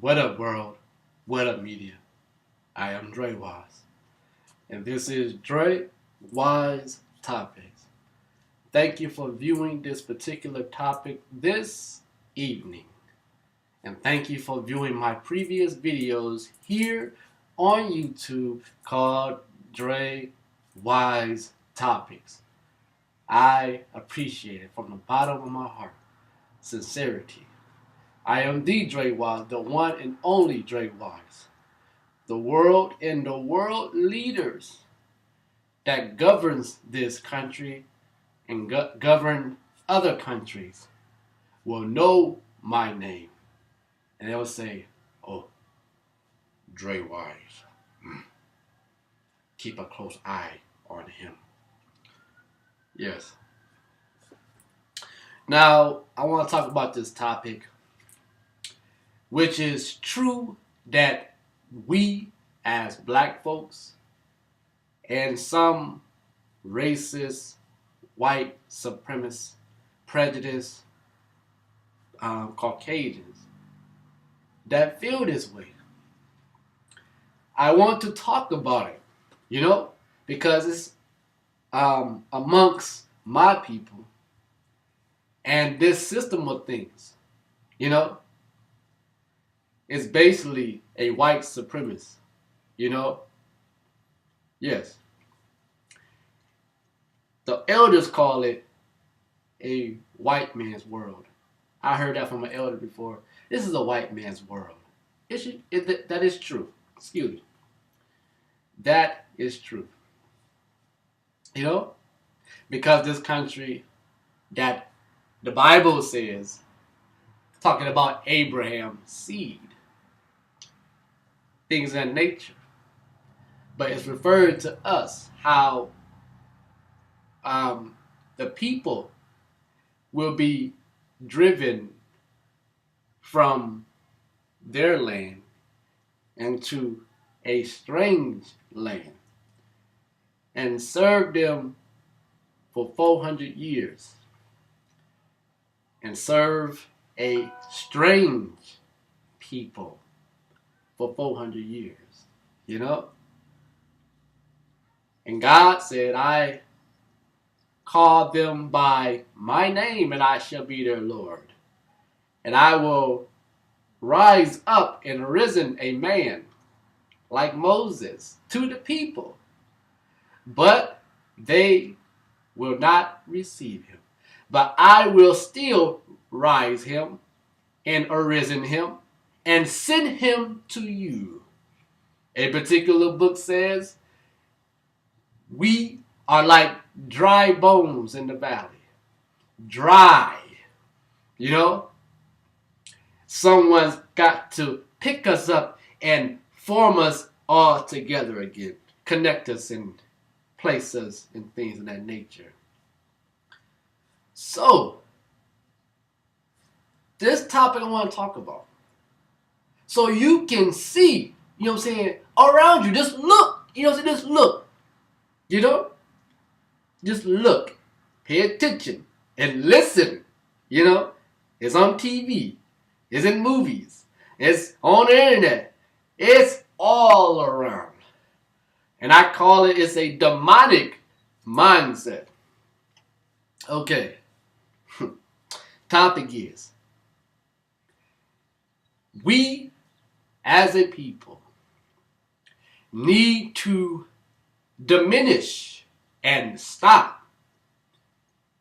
What up, world? What up, media? I am Drewize, and this is Drewize Topics. Thank you for viewing this particular topic this evening, and thank you for viewing my previous videos here on YouTube called Drewize Topics. I appreciate it from the bottom of my heart. Sincerity. I am the Drewize, the one and only Drewize. The world and the world leaders that governs this country and govern other countries will know my name. And they'll say, oh, Drewize. Keep a close eye on him. Yes. Now, I want to talk about this topic, which is true that we as black folks and some racist, white supremacist, prejudiced Caucasians that feel this way. I want to talk about it, because it's amongst my people and this system of things, it's basically a white supremacist, Yes. The elders call it a white man's world. I heard that from an elder before. This is a white man's world. That is true. Excuse me. That is true. Because this country that the Bible says, talking about Abraham's seed, things of that nature. But it's referred to us how the people will be driven from their land into a strange land and serve them for 400 years and serve a strange people for 400 years, And God said, I call them by my name and I shall be their Lord. And I will rise up and arisen a man like Moses to the people. But they will not receive him. But I will still rise him and arisen him and send him to you. A particular book says, we are like dry bones in the valley. Dry. Someone's got to pick us up and form us all together again. Connect us and place us in things of that nature. So, this topic I want to talk about. So you can see, around you. Just look. Just look. Just look. Pay attention and listen. It's on TV. It's in movies. It's on the internet. It's all around. And I call it's a demonic mindset. Okay. Topic is, we as a people need to diminish and stop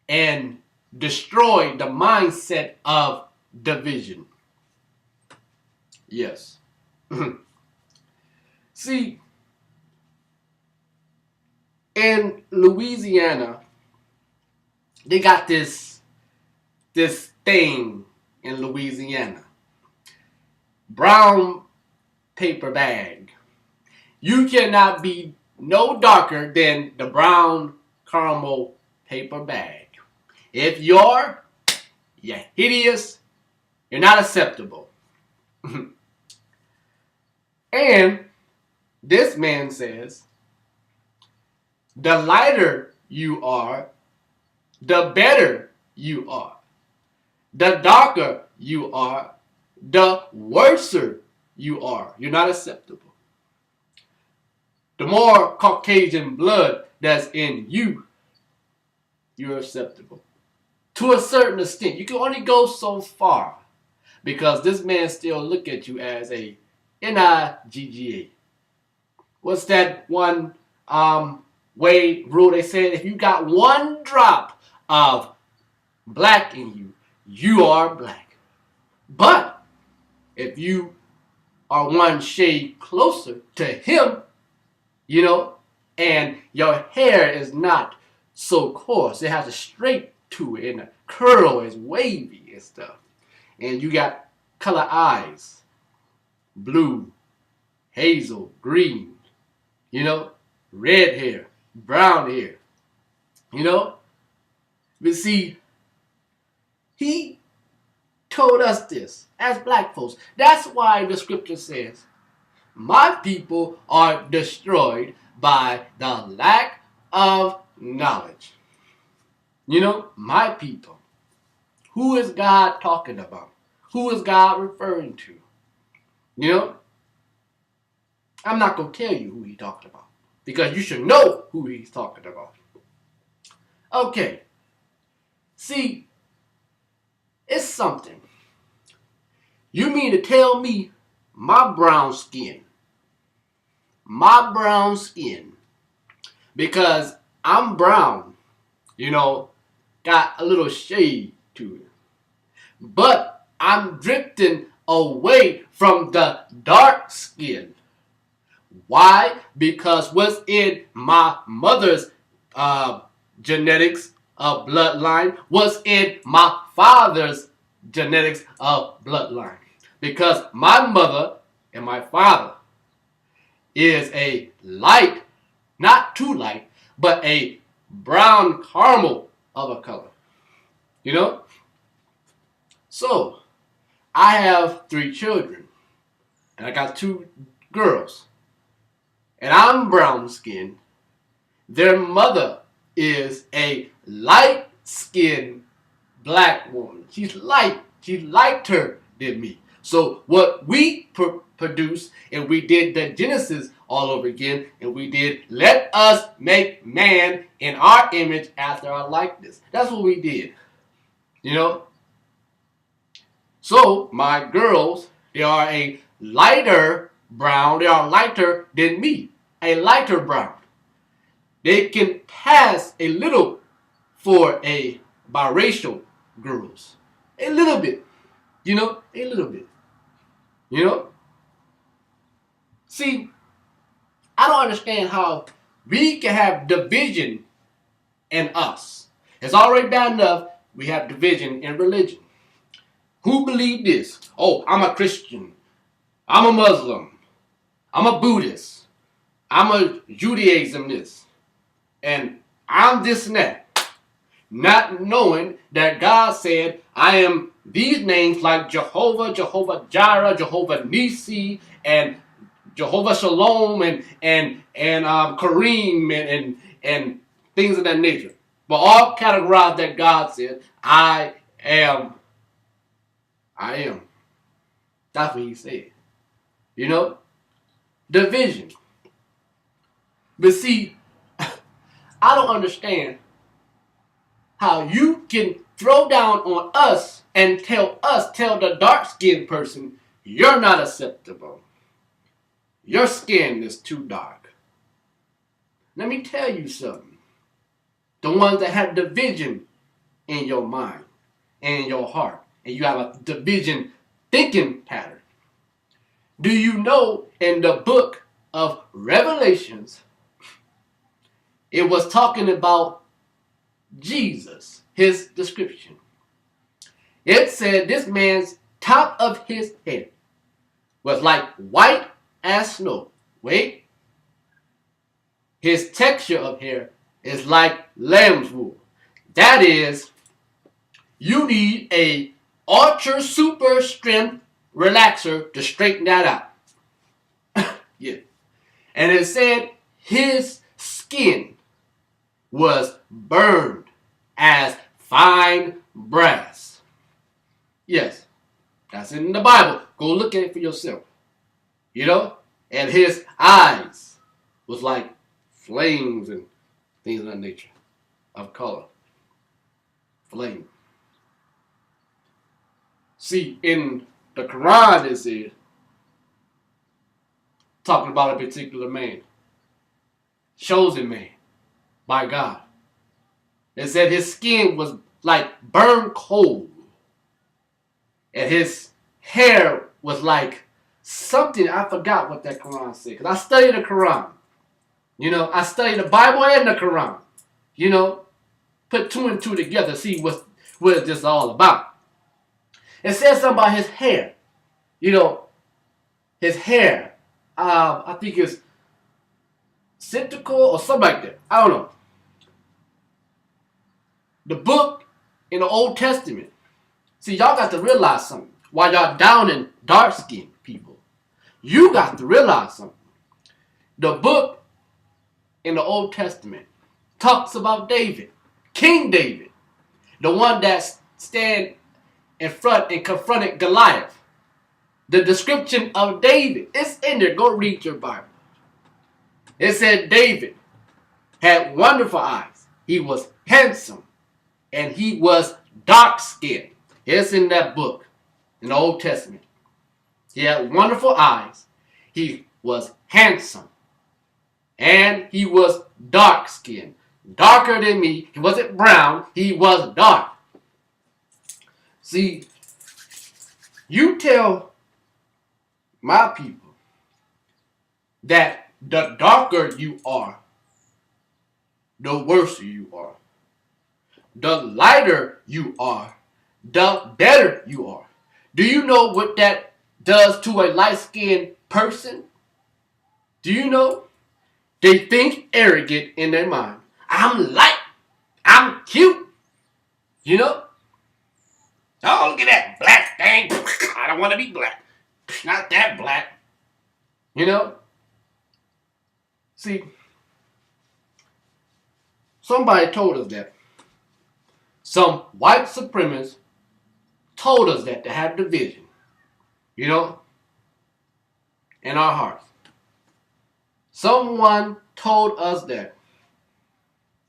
and destroy the mindset of division. Yes. See, in Louisiana, they got this thing in Louisiana. Brown paper bag. You cannot be no darker than the brown caramel paper bag. If you're hideous, you're not acceptable. And this man says, the lighter you are, the better you are. The darker you are, the worser you are. You're not acceptable. The more Caucasian blood that's in you, you're acceptable. To a certain extent. You can only go so far because this man still look at you as a N-I-G-G-A. What's that one way rule they said? If you got one drop of black in you, you are black. But if you are one shade closer to him, you know, and your hair is not so coarse, it has a straight to it and the curl is wavy and stuff, and you got color eyes, blue, hazel, green, you know, red hair, brown hair, you know. But see, he told us this as black folks. That's why the scripture says, my people are destroyed by the lack of knowledge. You know, my people. Who is God talking about? Who is God referring to? You know, I'm not going to tell you who he's talking about because you should know who he's talking about. Okay. See, it's something. You mean to tell me my brown skin, because I'm brown, you know, got a little shade to it. But I'm drifting away from the dark skin. Why? Because what's in my mother's genetics of bloodline was in my father's genetics of bloodline. Because my mother and my father is a light, not too light, but a brown caramel of a color. You know? So, I have 3 children. And I got 2 girls. And I'm brown skinned. Their mother is a light-skinned black woman. She's light. She's lighter than me. So what we produced, and we did the Genesis all over again, and we did let us make man in our image after our likeness. That's what we did. You know? So my girls, they are a lighter brown. They are lighter than me. A lighter brown. They can pass a little for a biracial girls. A little bit. You know? A little bit. You know? See, I don't understand how we can have division in us. It's already bad enough we have division in religion. Who believe this? Oh, I'm a Christian. I'm a Muslim. I'm a Buddhist. I'm a Judaism this. And I'm this and that. Not knowing that God said, I am these names like Jehovah, Jehovah Jireh, Jehovah Nisi, and Jehovah Shalom, and Kareem, and things of that nature. But all categorized that God said, I am. I am. That's what he said. You know? Division. But see, I don't understand how you can throw down on us and tell the dark-skinned person, you're not acceptable. Your skin is too dark. Let me tell you something. The ones that have division in your mind and in your heart, and you have a division thinking pattern. Do you know in the book of Revelations, it was talking about Jesus, his description. It said this man's top of his head was like white as snow. Wait. His texture of hair is like lamb's wool. That is, you need a ultra super strength relaxer to straighten that out. Yeah. And it said his skin was burned as fine brass. Yes, that's in the Bible. Go look at it for yourself. and his eyes was like flames and things of that nature of color. Flame. See, in the Quran, it says, talking about a particular man, chosen man by God. It said his skin was like burned coal, and his hair was like something. I forgot what that Quran said, because I studied the Quran. I studied the Bible and the Quran. Put two and two together, see what this all about. It says something about his hair. His hair. I think it's centical or something like that. I don't know. The book in the Old Testament. See, y'all got to realize something. While y'all down in dark-skinned people, you got to realize something. The book in the Old Testament talks about David, King David, the one that stand in front and confronted Goliath. The description of David, it's in there. Go read your Bible. It said David had wonderful eyes. He was handsome. And he was dark-skinned. It's in that book, in the Old Testament. He had wonderful eyes. He was handsome. And he was dark-skinned. Darker than me. He wasn't brown. He was dark. See, you tell my people that the darker you are, the worse you are. The lighter you are, the better you are. Do you know what that does to a light-skinned person? Do you know? They think arrogant in their mind. I'm light. I'm cute. Oh, look at that black thing. I don't want to be black. Not that black. See, somebody told us that. Some white supremacists told us that to have division, in our hearts. Someone told us that,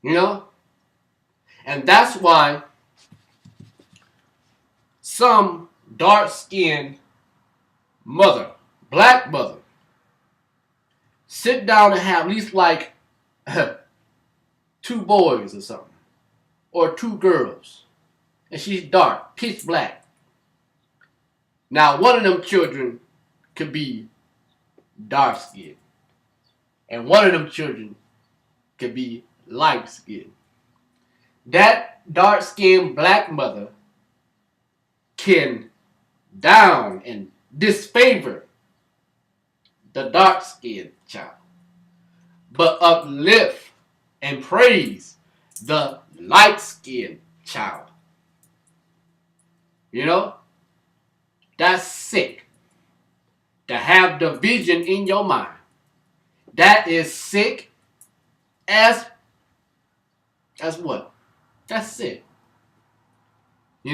and that's why some dark-skinned mother, black mother, sit down and have at least like 2 boys or something. Or 2 girls. And she's dark, pitch black. Now, one of them children could be dark-skinned. And one of them children could be light-skinned. That dark-skinned black mother can down and disfavor the dark-skinned child. But uplift and praise the light-skinned child. That's sick. To have division in your mind. That is sick as what? That's sick. We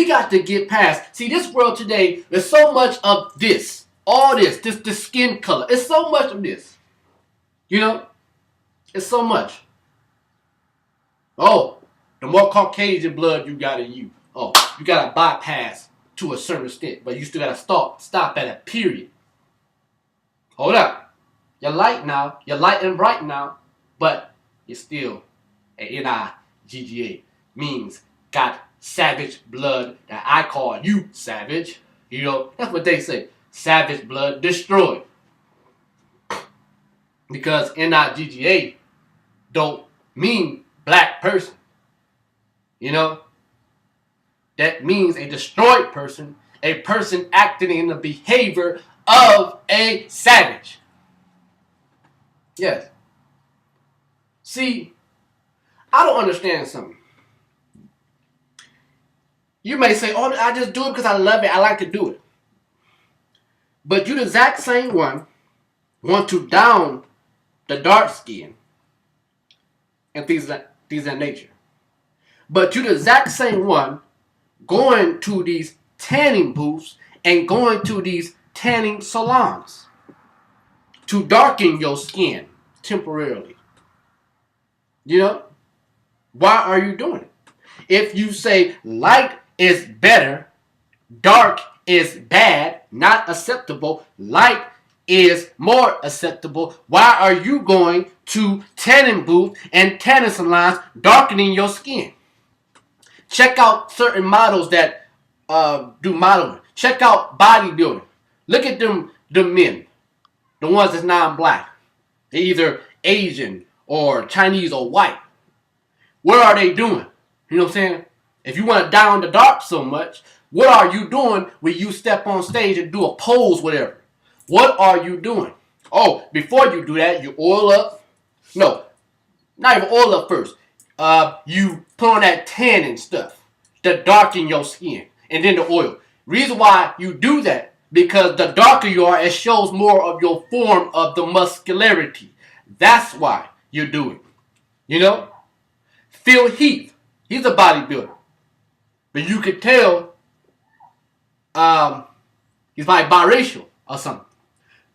got to get past. See, this world today, there's so much of this. All this skin color. It's so much of this. It's so much. Oh, the more Caucasian blood you got in you. Oh, you got to bypass to a certain extent. But you still got to stop at a period. Hold up. You're light now. You're light and bright now. But you're still an NIGGA. Means got savage blood that I call you savage. That's what they say. Savage blood destroyed. Because NIGGA don't mean black person. That means a destroyed person, a person acting in the behavior of a savage. Yes. See, I don't understand something. You may say, oh, I just do it because I love it. I like to do it. But you the exact same one want to down the dark skin and things of that nature. But you the exact same one going to these tanning booths and going to these tanning salons to darken your skin temporarily. You know? Why are you doing it? If you say light is better, dark is bad, not acceptable, light is more acceptable, why are you going to tanning booth and tanning salons darkening your skin? Check out certain models that do modeling. Check out bodybuilding. Look at them men, the ones that's non-black. They're either Asian or Chinese or white. What are they doing? You know what I'm saying? If you want to down the dark so much, what are you doing when you step on stage and do a pose, whatever? What are you doing? Oh, before you do that, you oil up. No, not even oil up first. You put on that tanning stuff to darken your skin, and then the oil. Reason why you do that, because the darker you are, it shows more of your form of the muscularity. That's why you do it. You know? Phil Heath, he's a bodybuilder. But you could tell he's like biracial or something.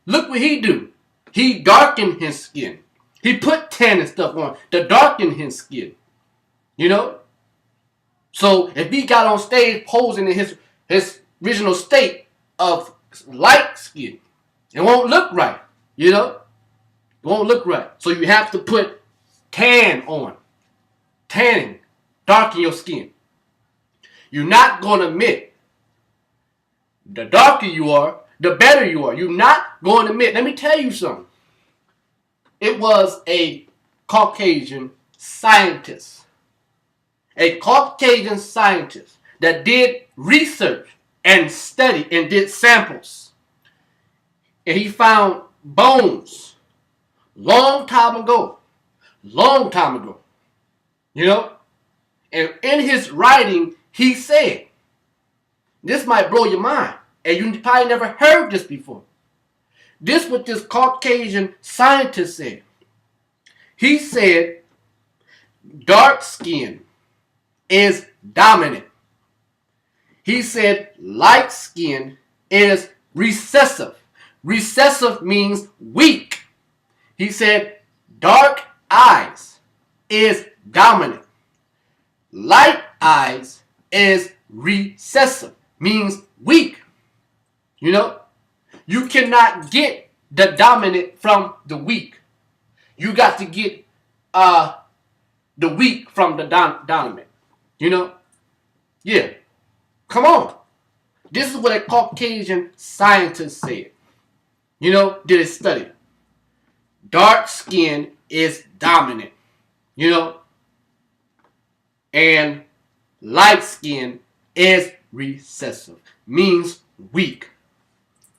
Look what he do. He darkened his skin. He put tanning stuff on to darken his skin. You know? So if he got on stage posing in his original state of light skin, it won't look right. You know? It won't look right. So you have to put tan on. Tanning. Darken your skin. You're not going to admit. The darker you are, the better you are. You're not going to admit. Let me tell you something. It was a Caucasian scientist. A Caucasian scientist that did research and study and did samples. And he found bones long time ago. Long time ago. You know? And in his writing, he said, this might blow your mind. And you probably never heard this before. This what this Caucasian scientist said. He said, dark skin is dominant. He said, light skin is recessive. Recessive means weak. He said, dark eyes is dominant. Light eyes is recessive, means weak. You know, you cannot get the dominant from the weak. You got to get the weak from the dominant. You know? Yeah. Come on. This is what a Caucasian scientist said. You know, did a study. Dark skin is dominant. You know? And light skin is recessive. Means weak.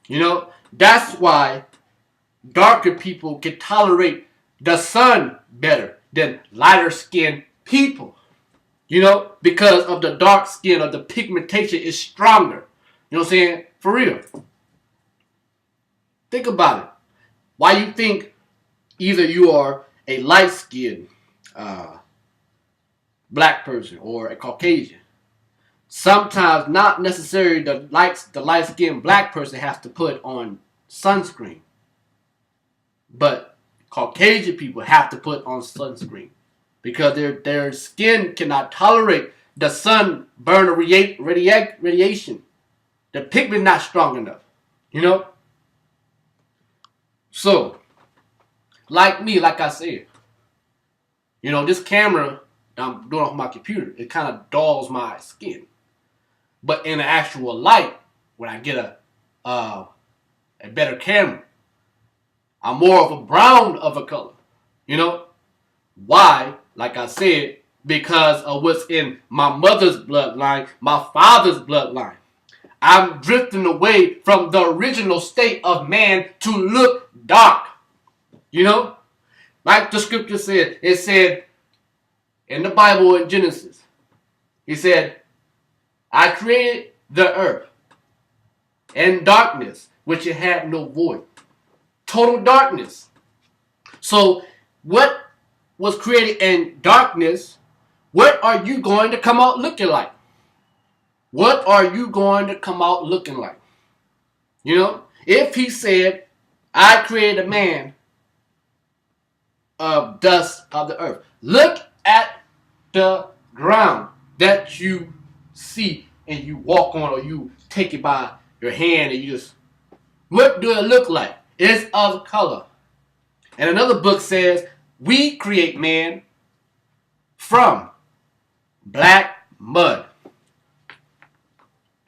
You know? That's why darker people can tolerate the sun better than lighter skinned people. You know, because of the dark skin, of the pigmentation is stronger. You know what I'm saying? For real. Think about it. Why you think either you are a light skinned black person or a Caucasian. Sometimes not necessarily the light skinned black person has to put on sunscreen. But Caucasian people have to put on sunscreen because their skin cannot tolerate the sun burn or radiation. The pigment not strong enough, you know. So, like me, like I said, you know, this camera I'm doing off my computer, it kind of dulls my skin. But in the actual light, when I get a better camera, I'm more of a brown of a color. You know? Why? Like I said, because of what's in my mother's bloodline, my father's bloodline. I'm drifting away from the original state of man to look dark. You know? Like the scripture said, it said in the Bible in Genesis, he said, I created the earth and darkness, which it had no void. Total darkness. So what was created in darkness, what are you going to come out looking like? What are you going to come out looking like? You know? If he said, I created a man of dust of the earth. Look at the ground that you see and you walk on, or you take it by your hand and you just, what do it look like? It's of color. And another book says, we create man from black mud.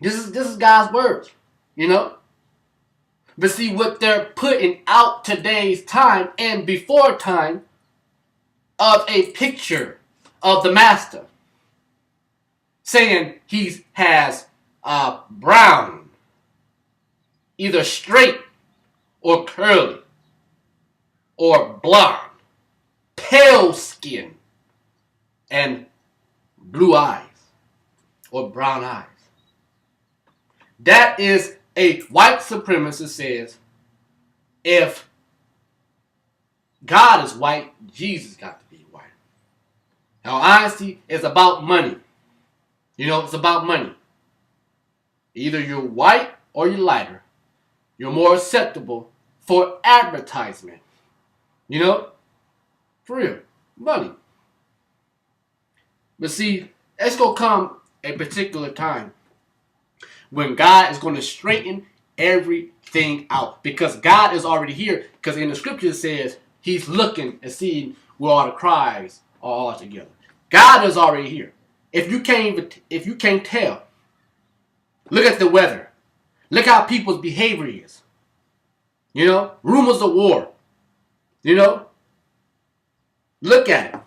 This is God's words, you know? But see, what they're putting out today's time and before time of a picture of the master, saying he has brown, either straight or curly, or blonde, pale skin, and blue eyes, or brown eyes. That is a white supremacist says, if God is white, Jesus got to be white. Now, honesty is about money. You know, it's about money. Either you're white or you're lighter. You're more acceptable for advertisement. You know? For real. Money. But see, it's going to come a particular time when God is going to straighten everything out. Because God is already here. Because in the scripture it says, he's looking and seeing where all the cries are all together. God is already here. If you can't tell, look at the weather. Look how people's behavior is. You know, rumors of war. You know, look at it.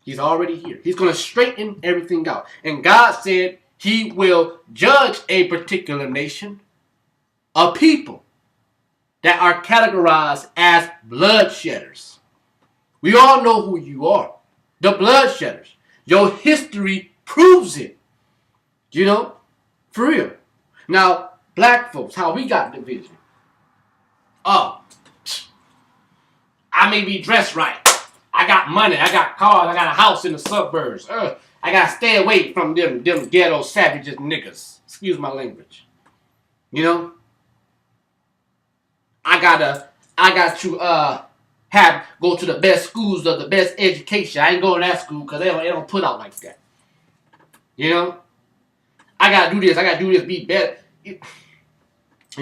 He's already here. He's going to straighten everything out. And God said he will judge a particular nation, a people that are categorized as bloodshedders. We all know who you are. The bloodshedders. Your history proves it. You know? For real. Now, black folks, how we got division. Oh, I may be dressed right. I got money. I got cars. I got a house in the suburbs. I got to stay away from them ghetto savages niggas. Excuse my language. You know? I got to go to the best schools of the best education. I ain't going to that school because they don't put out like that. You know? I got to do this. I got to do this. Be better. You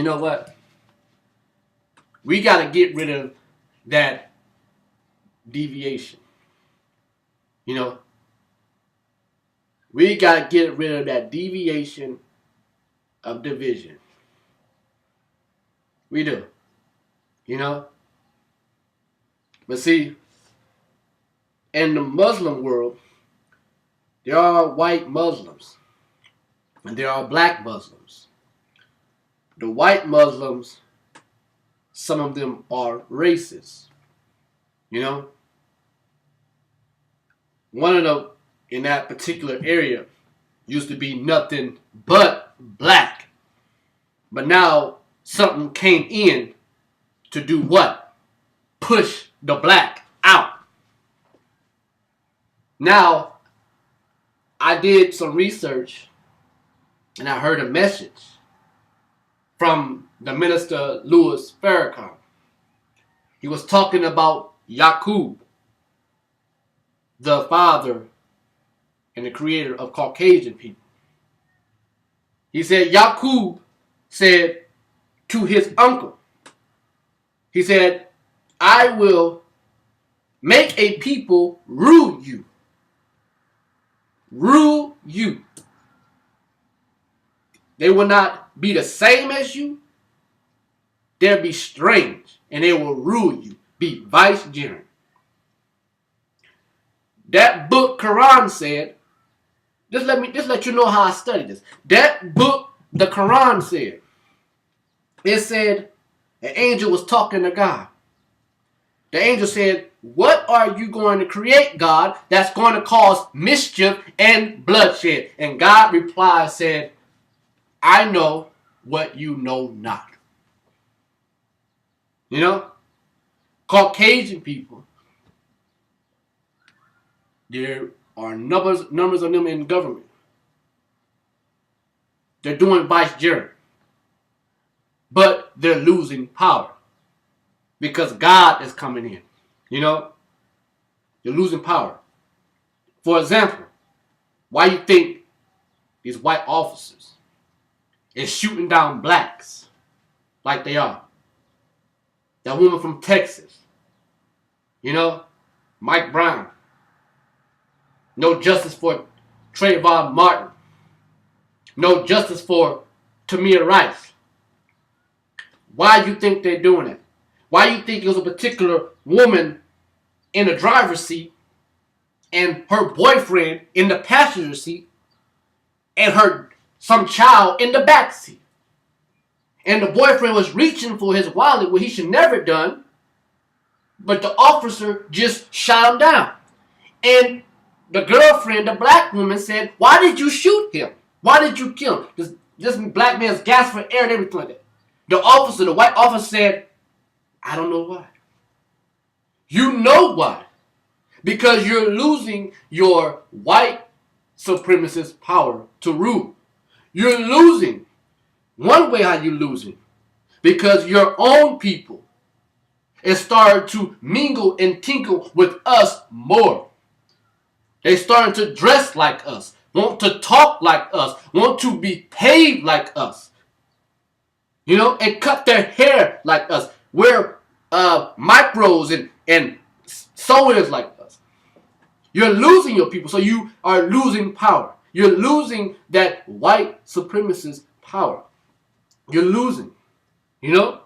know what? We got to get rid of that deviation. You know? We got to get rid of that deviation of division. We do. You know? But see, in the Muslim world, there are white Muslims and there are black Muslims. The white Muslims, some of them are racist. You know? One of them in that particular area used to be nothing but black. But now something came in to do what? Push the black out. Now, I did some research and I heard a message from the minister Louis Farrakhan. He was talking about Yaqub, the father and the creator of Caucasian people. He said Yaqub said to his uncle, he said, I will make a people rule you. Rule you. They will not be the same as you. They'll be strange and they will rule you. Be vicegerent. That book Quran said, just let you know how I studied this. That book, the Quran said, it said an angel was talking to God. The angel said, what are you going to create, God, that's going to cause mischief and bloodshed? And God replied, said, I know what you know not. You know, Caucasian people, there are numbers of them in government. They're doing vicegerent. but they're losing power because God is coming in. You know, you're losing power. For example, why you think these white officers is shooting down blacks like they are? That woman from Texas, you know, Mike Brown. No justice for Trayvon Martin. No justice for Tamir Rice. Why do you think they're doing it? Why do you think it was a particular woman in the driver's seat and her boyfriend in the passenger seat and some child in the back seat? And the boyfriend was reaching for his wallet, what he should never have done, but the officer just shot him down. And the girlfriend, the black woman, said, "Why did you shoot him? Why did you kill him?" This black man's gasped for air and everything like that. The white officer said, "I don't know why." You know why. Because you're losing your white supremacist power to rule. You're losing. One way how you're losing. Because your own people is starting to mingle and tinkle with us more. They starting to dress like us, want to talk like us, want to behave like us. You know, and cut their hair like us, wear micros and sew-ins like us. You're losing your people, so you are losing power. You're losing that white supremacist power. You're losing. You know,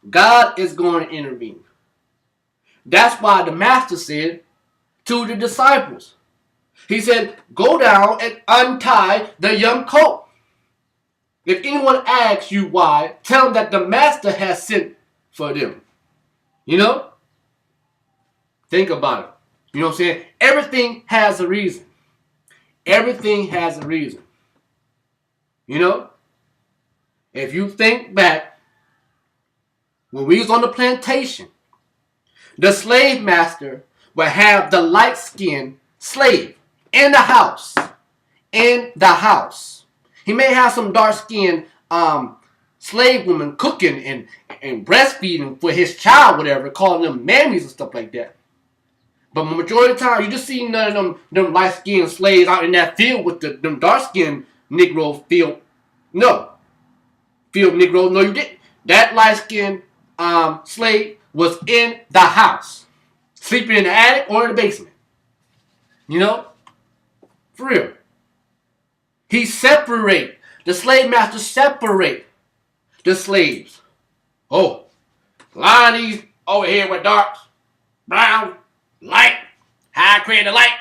God is going to intervene. That's why the master said to the disciples, he said, "Go down and untie the young colt. If anyone asks you why, tell them that the master has sent for them." You know? Think about it. You know what I'm saying? Everything has a reason. Everything has a reason. You know? If you think back, when we was on the plantation, the slave master would have the light-skinned slave in the house. In the house. He may have some dark-skinned slave woman cooking and breastfeeding for his child, whatever, calling them mammies and stuff like that. But the majority of the time, you just see none of them light-skinned slaves out in that field with them dark-skinned Negro field. No. Field Negro, no you didn't. That light-skinned slave was in the house. Sleeping in the attic or in the basement. You know? For real. He separate. The slave master separate the slaves. Oh, a lot of these over here with dark, brown, light. How I created the light.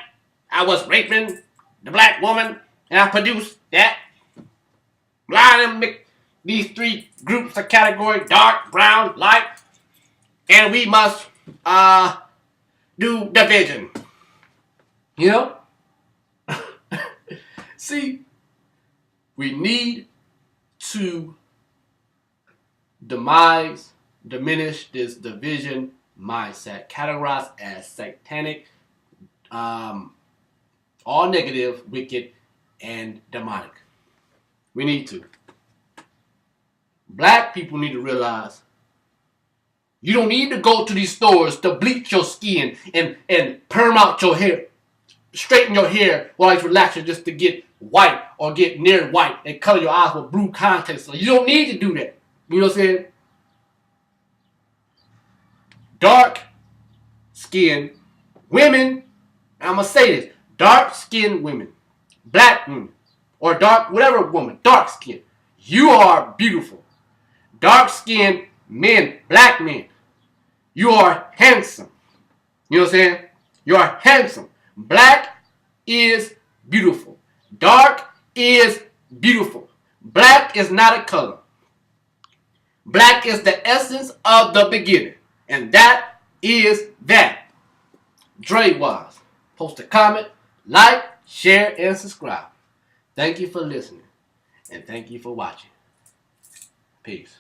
I was raping the black woman and I produced that. A lot of them, these three groups of category, dark, brown, light. And we must do division. You know? See, we need to diminish this division mindset, categorized as satanic, all negative, wicked, and demonic. We need to. Black people need to realize you don't need to go to these stores to bleach your skin and perm out your hair, straighten your hair while it's relaxing just to get white or get near white and color your eyes with blue contacts. So you don't need to do that. You know what I'm saying? Dark skinned women, I'm going to say this, dark skinned women, black women, or dark, whatever woman, dark skinned, you are beautiful. Dark skinned men, black men, you are handsome. You know what I'm saying? You are handsome. Black is beautiful. Dark is beautiful. Black is not a color. Black is the essence of the beginning. And that is that. Drewize. Post a comment, like, share, and subscribe. Thank you for listening. And thank you for watching. Peace.